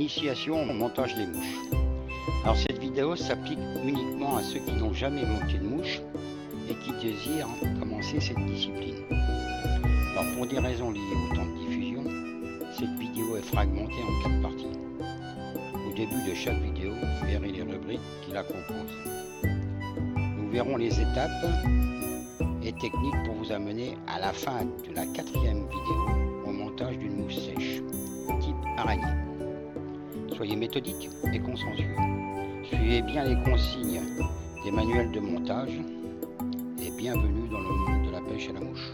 Initiation au montage des mouches. Alors cette vidéo s'applique uniquement à ceux qui n'ont jamais monté de mouche et qui désirent commencer cette discipline. Alors pour des raisons liées au temps de diffusion, cette vidéo est fragmentée en 4 parties. Au début de chaque vidéo, vous verrez les rubriques qui la composent. Nous verrons les étapes et techniques pour vous amener à la fin de la 4e vidéo au montage d'une mouche sèche, type araignée. Soyez méthodique et consciencieux. Suivez bien les consignes des manuels de montage et bienvenue dans le monde de la pêche à la mouche.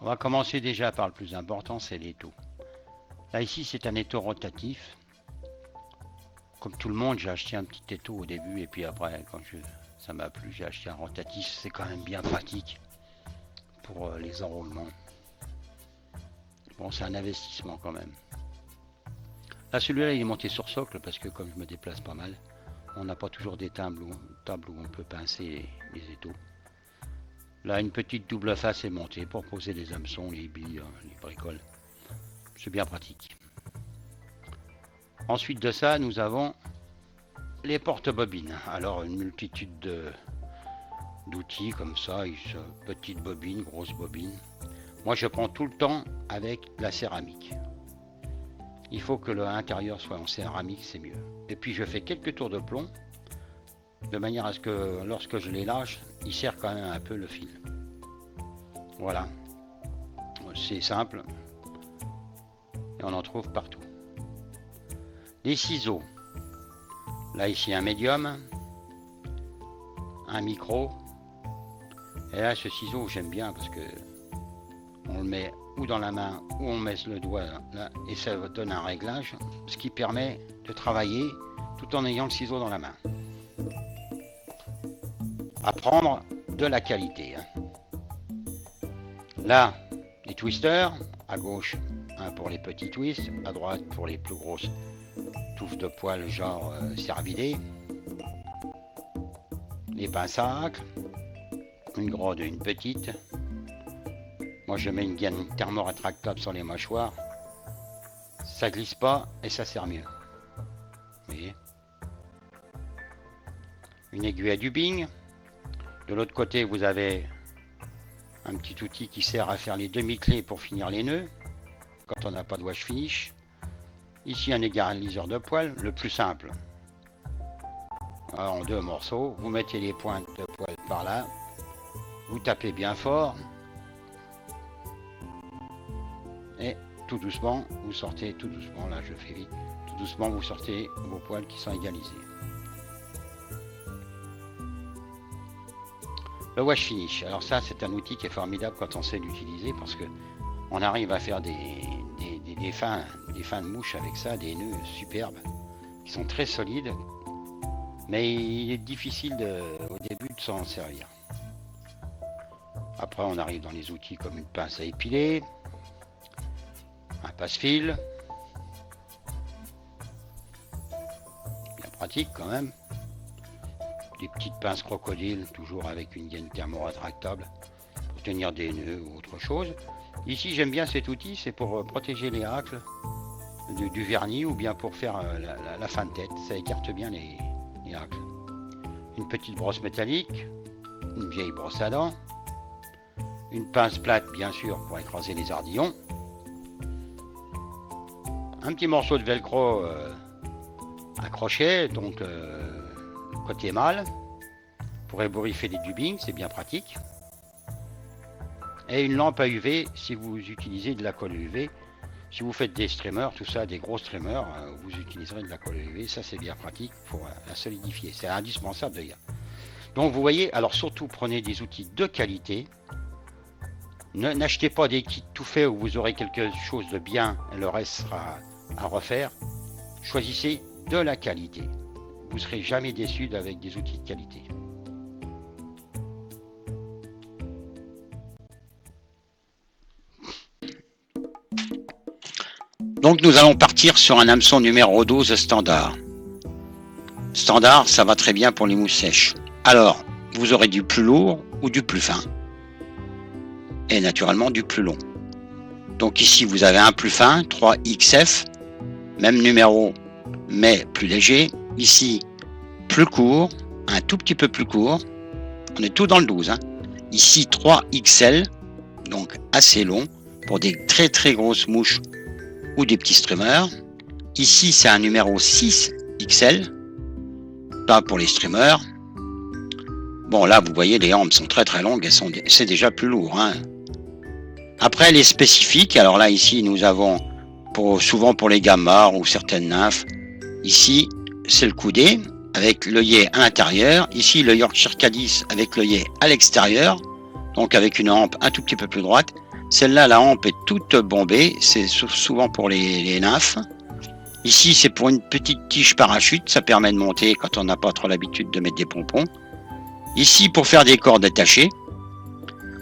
On va commencer déjà par le plus important, c'est l'étau. Là ici c'est un étau rotatif. Comme tout le monde, j'ai acheté un petit étau au début et puis après quand ça m'a plu, j'ai acheté un rotatif. C'est quand même bien pratique pour les enroulements. Bon, c'est un investissement quand même. Là celui-là il est monté sur socle parce que comme je me déplace pas mal, on n'a pas toujours des tables où on peut pincer les étaux. Là une petite double face est montée pour poser les hameçons, les billes, les bricoles. C'est bien pratique. Ensuite de ça, nous avons les porte-bobines. Alors une multitude d'outils comme ça, petites bobines, grosses bobines. Moi je prends tout le temps avec la céramique. Il faut que l'intérieur soit en céramique, c'est mieux. Et puis je fais quelques tours de plomb, de manière à ce que lorsque je les lâche, il serre quand même un peu le fil. Voilà. C'est simple. Et on en trouve partout. Les ciseaux. Là ici un médium, un micro. Et là ce ciseau j'aime bien parce que on le met ou dans la main ou on met le doigt là, et ça donne un réglage, ce qui permet de travailler tout en ayant le ciseau dans la main. À prendre de la qualité. Là, les twisters, à gauche, un pour les petits twists, à droite pour les plus grosses touffes de poils genre cervidés. Les pinces à racles, une grande et une petite. Moi je mets une gaine thermo-rétractable sur les mâchoires. Ça glisse pas et ça sert mieux. Vous voyez ? Une aiguille à dubbing. De l'autre côté vous avez un petit outil qui sert à faire les demi-clés pour finir les nœuds quand on n'a pas de wash finish. Ici un égaliseur de poils, le plus simple. Alors, en 2 morceaux, vous mettez les pointes de poils par là, vous tapez bien fort et tout doucement vous sortez, tout doucement, là je fais vite, tout doucement vous sortez vos poils qui sont égalisés. Le wash finish, alors ça c'est un outil qui est formidable quand on sait l'utiliser parce que on arrive à faire des fins de mouche avec ça, des nœuds superbes qui sont très solides, mais il est difficile au début de s'en servir. Après on arrive dans les outils comme une pince à épiler, un passe-fil, bien pratique quand même. Des petites pinces crocodiles, toujours avec une gaine thermo-rétractable pour tenir des nœuds ou autre chose. Ici j'aime bien cet outil, c'est pour protéger les racles du vernis ou bien pour faire la fin de tête, ça écarte bien les racles. Une petite brosse métallique, une vieille brosse à dents, une pince plate bien sûr pour écraser les ardillons, un petit morceau de velcro à crochet, donc côté mâle, pour ébouriffer les dubbings, c'est bien pratique. Et une lampe à UV si vous utilisez de la colle UV. Si vous faites des streamers, tout ça, des gros streamers, vous utiliserez de la colle UV. Ça, c'est bien pratique pour la solidifier. C'est indispensable d'ailleurs. Donc, vous voyez, alors surtout, prenez des outils de qualité. N'achetez pas des kits tout faits où vous aurez quelque chose de bien et le reste sera à refaire. Choisissez de la qualité. Vous ne serez jamais déçu avec des outils de qualité. Donc nous allons partir sur un hameçon numéro 12 standard. Standard, ça va très bien pour les mouches sèches. Alors, vous aurez du plus lourd ou du plus fin. Et naturellement du plus long. Donc ici, vous avez un plus fin, 3XF, même numéro, mais plus léger. Ici, plus court, un tout petit peu plus court. On est tout dans le 12. Hein. Ici, 3XL, donc assez long, pour des très très grosses mouches ou des petits streamers. Ici, c'est un numéro 6XL, pas pour les streamers. Bon, là, vous voyez, les hampes sont très très longues, c'est déjà plus lourd. Hein. Après, les spécifiques, alors là, ici, nous avons, souvent pour les gamards ou certaines nymphes, ici, c'est le coudé, avec l'œillet à l'intérieur. Ici, le Yorkshire Cadiz avec l'œillet à l'extérieur, donc avec une hampe un tout petit peu plus droite. Celle-là, la hampe est toute bombée, c'est souvent pour les nymphes. Ici, c'est pour une petite tige parachute, ça permet de monter quand on n'a pas trop l'habitude de mettre des pompons. Ici, pour faire des cordes attachées.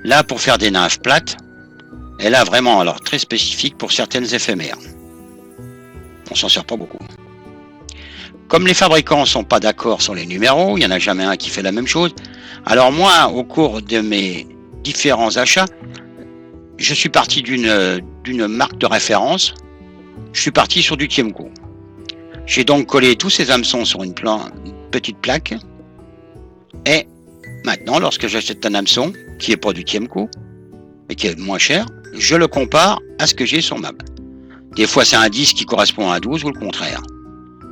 Là, pour faire des nymphes plates. Et là, vraiment, alors, très spécifique pour certaines éphémères. On s'en sert pas beaucoup. Comme les fabricants ne sont pas d'accord sur les numéros, il n'y en a jamais un qui fait la même chose. Alors moi, au cours de mes différents achats, je suis parti d'une marque de référence. Je suis parti sur du Tiemco. J'ai donc collé tous ces hameçons sur une petite plaque. Et maintenant, lorsque j'achète un hameçon, qui n'est pas du Tiemco, mais qui est moins cher, je le compare à ce que j'ai sur ma. Des fois, c'est un 10 qui correspond à un 12 ou le contraire.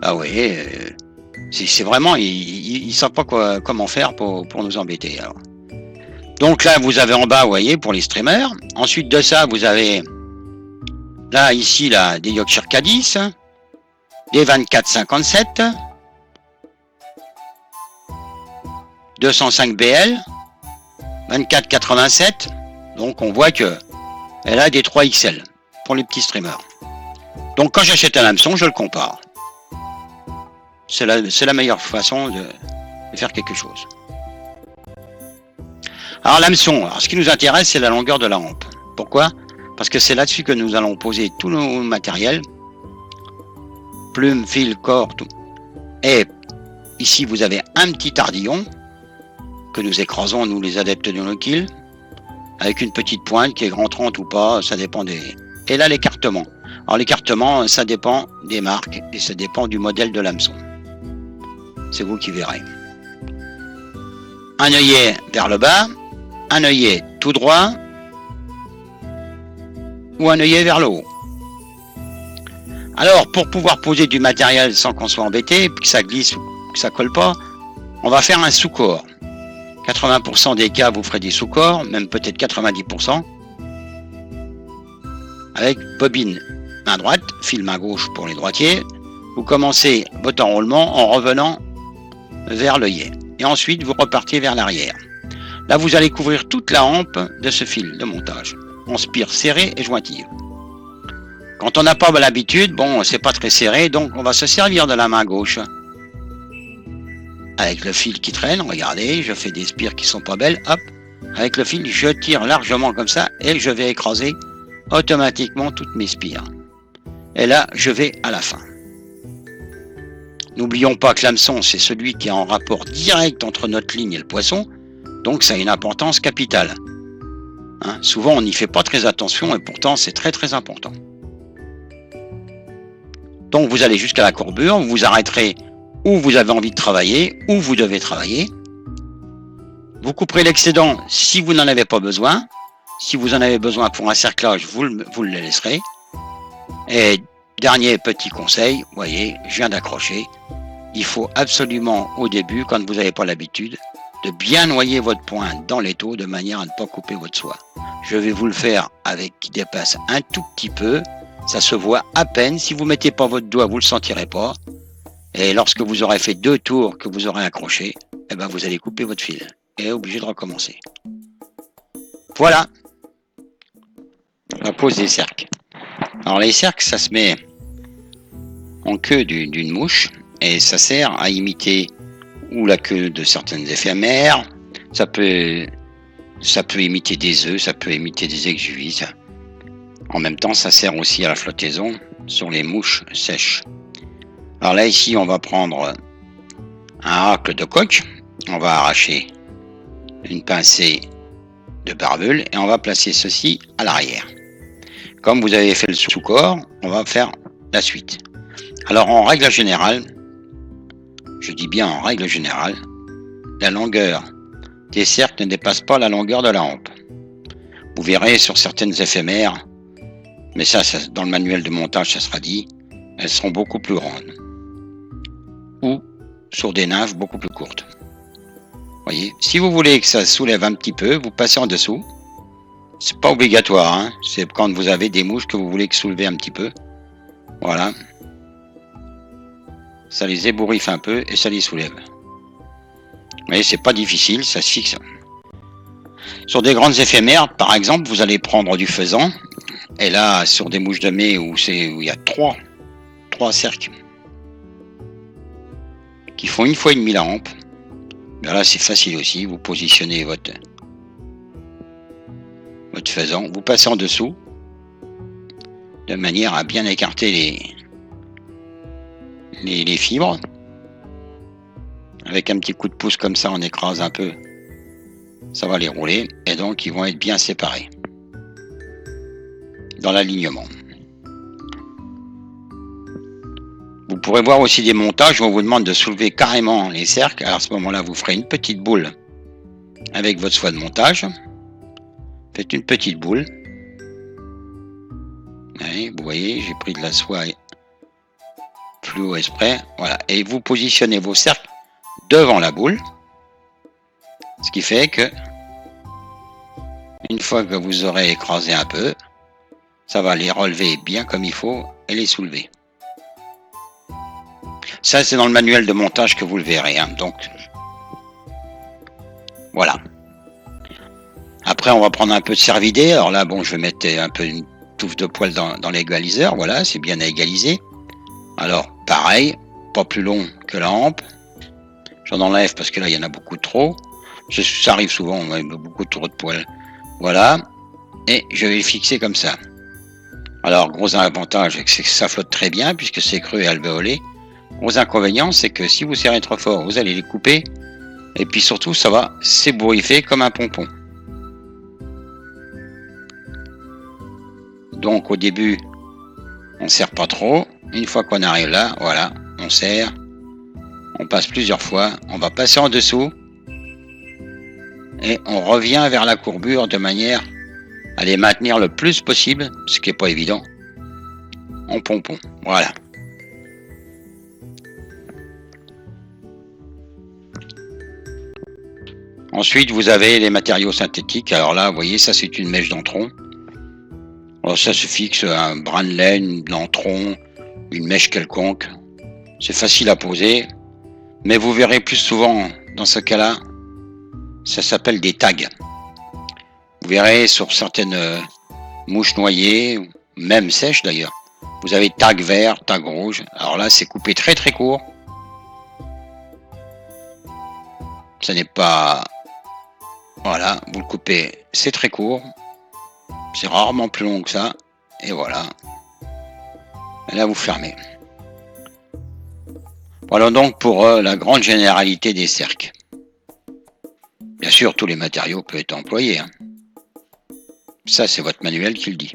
Ah oui, c'est vraiment, ils ne savent pas comment faire pour nous embêter. Alors. Donc là, vous avez en bas, vous voyez, pour les streamers. Ensuite de ça, vous avez, là, ici, là, des Yorkshire Cadiz, des 24-57, 205 BL, 24-87. Donc on voit que elle a des 3XL pour les petits streamers. Donc quand j'achète un hameçon, je le compare. C'est la meilleure façon de faire quelque chose. Alors l'hameçon, ce qui nous intéresse, c'est la longueur de la hampe. Pourquoi? Parce que c'est là-dessus que nous allons poser tout nos matériel. Plumes, fil, corps, tout. Et ici, vous avez un petit tardillon que nous écrasons, nous les adeptes du no-kill, avec une petite pointe qui est grand 30 ou pas, ça dépend des... Et là, l'écartement. Alors l'écartement, ça dépend des marques et ça dépend du modèle de l'hameçon. C'est vous qui verrez. Un œillet vers le bas, un œillet tout droit ou un œillet vers le haut. Alors, pour pouvoir poser du matériel sans qu'on soit embêté, que ça glisse ou que ça colle pas, on va faire un sous-corps. 80% des cas, vous ferez des sous-corps, même peut-être 90%. Avec bobine main droite, fil main gauche pour les droitiers. Vous commencez votre enroulement en revenant vers l'œillet. Et ensuite, vous repartez vers l'arrière. Là, vous allez couvrir toute la hampe de ce fil de montage. On spire serré et jointive. Quand on n'a pas l'habitude, bon, c'est pas très serré, donc on va se servir de la main gauche. Avec le fil qui traîne, regardez, je fais des spires qui sont pas belles, hop. Avec le fil, je tire largement comme ça et je vais écraser automatiquement toutes mes spires. Et là, je vais à la fin. N'oublions pas que l'hameçon, c'est celui qui est en rapport direct entre notre ligne et le poisson, donc ça a une importance capitale. Hein, souvent, on n'y fait pas très attention et pourtant, c'est très très important. Donc, vous allez jusqu'à la courbure, vous vous arrêterez où vous avez envie de travailler, où vous devez travailler. Vous couperez l'excédent si vous n'en avez pas besoin. Si vous en avez besoin pour un cerclage, vous le laisserez. Et dernier petit conseil, vous voyez, je viens d'accrocher. Il faut absolument, au début, quand vous n'avez pas l'habitude, de bien noyer votre pointe dans l'étau de manière à ne pas couper votre soie. Je vais vous le faire avec qui dépasse un tout petit peu. Ça se voit à peine. Si vous ne mettez pas votre doigt, vous ne le sentirez pas. Et lorsque vous aurez fait 2 tours que vous aurez accroché, eh ben vous allez couper votre fil et obligé de recommencer. Voilà la pose des cercles. Alors les cercles, ça se met en queue d'une mouche et ça sert à imiter ou la queue de certaines éphémères. Ça peut imiter des œufs, ça peut imiter des exuvis. En même temps, ça sert aussi à la flottaison sur les mouches sèches. Alors là, ici, on va prendre un racle de coque. On va arracher une pincée de barbule et on va placer ceci à l'arrière. Comme vous avez fait le sous-corps, on va faire la suite. Alors en règle générale, je dis bien en règle générale, la longueur des cercles ne dépasse pas la longueur de la hampe. Vous verrez sur certaines éphémères, mais ça dans le manuel de montage ça sera dit, elles seront beaucoup plus grandes. Ou sur des nymphes beaucoup plus courtes. Voyez, si vous voulez que ça soulève un petit peu, vous passez en dessous. C'est pas obligatoire, hein. C'est quand vous avez des mouches que vous voulez que soulever un petit peu. Voilà. Ça les ébouriffe un peu et ça les soulève. Vous voyez, c'est pas difficile, ça se fixe. Sur des grandes éphémères, par exemple, vous allez prendre du faisan. Et là, sur des mouches de mai où il y a trois cercles qui font 1 fois et demie la hampe, ben là c'est facile aussi. Vous positionnez votre faisan, vous passez en dessous de manière à bien écarter les fibres. Avec un petit coup de pouce comme ça, on écrase un peu, ça va les rouler et donc ils vont être bien séparés dans l'alignement. Vous pourrez voir aussi des montages où on vous demande de soulever carrément les cercles. Alors à ce moment-là, vous ferez une petite boule avec votre soie de montage. Faites une petite boule. Allez, vous voyez, j'ai pris de la soie fluo exprès. Voilà. Et vous positionnez vos cercles devant la boule. Ce qui fait que, une fois que vous aurez écrasé un peu, ça va les relever bien comme il faut et les soulever. Ça, c'est dans le manuel de montage que vous le verrez. Hein. Donc, voilà. Après, on va prendre un peu de cervidé. Alors là, bon, je vais mettre un peu une touffe de poil dans l'égaliseur. Voilà, c'est bien à égaliser. Alors, pareil, pas plus long que la hampe. J'en enlève parce que là, il y en a beaucoup trop. Ça arrive souvent, on a beaucoup trop de poils. Voilà. Et je vais le fixer comme ça. Alors, gros avantage, c'est que ça flotte très bien puisque c'est cru et alvéolé. Gros inconvénient, c'est que si vous serrez trop fort, vous allez les couper. Et puis surtout, ça va s'ébouriffer comme un pompon. Donc au début, on ne serre pas trop. Une fois qu'on arrive là, voilà, on serre. On passe plusieurs fois. On va passer en dessous. Et on revient vers la courbure de manière à les maintenir le plus possible, ce qui n'est pas évident, en pompon. Voilà. Ensuite, vous avez les matériaux synthétiques. Alors là, vous voyez, ça c'est une mèche d'antron. Alors ça se fixe un brin de laine, de l'antron, une mèche quelconque. C'est facile à poser. Mais vous verrez plus souvent, dans ce cas-là, ça s'appelle des tags. Vous verrez sur certaines mouches noyées, même sèches d'ailleurs, vous avez tag vert, tag rouge. Alors là, c'est coupé très très court. Ce n'est pas... Voilà, vous le coupez, c'est très court. C'est rarement plus long que ça. Et voilà. Et là, vous fermez. Voilà donc pour la grande généralité des cercles. Bien sûr, tous les matériaux peuvent être employés. Hein. Ça, c'est votre manuel qui le dit.